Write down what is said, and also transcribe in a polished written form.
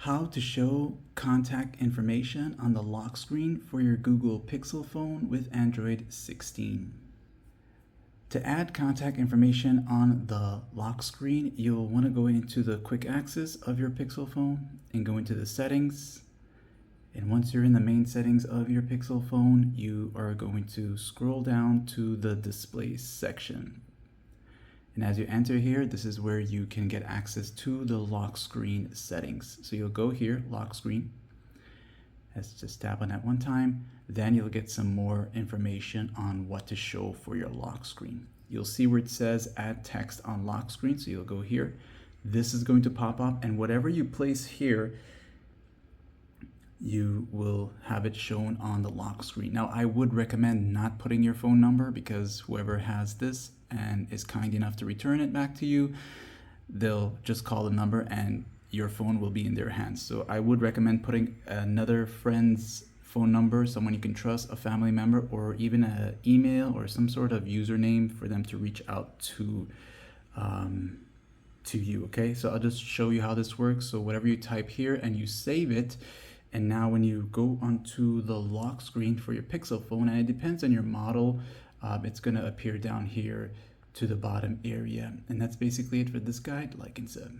How to show contact information on the lock screen for your Google Pixel phone with Android 16. To add contact information on the lock screen, you'll want to go into the quick access of your Pixel phone and go into the settings. And once you're in the main settings of your Pixel phone, you are going to scroll down to the display section. And as you enter here, this is where you can get access to the lock screen settings. So you'll go here, lock screen. Let's just tap on that one time. Then you'll get some more information on what to show for your lock screen. You'll see where it says add text on lock screen. So you'll go here. This is going to pop up, and whatever you place here, you will have it shown on the lock screen. Now, I would recommend not putting your phone number, because whoever has this and is kind enough to return it back to you, they'll just call the number and your phone will be in their hands. So I would recommend putting another friend's phone number, someone you can trust, a family member, or even an email or some sort of username for them to reach out to you. Okay, so I'll just show you how this works. So whatever you type here and you save it, and now when you go onto the lock screen for your Pixel phone, and it depends on your model, it's going to appear down here to the bottom area. And that's basically it for this guide. Like and sub.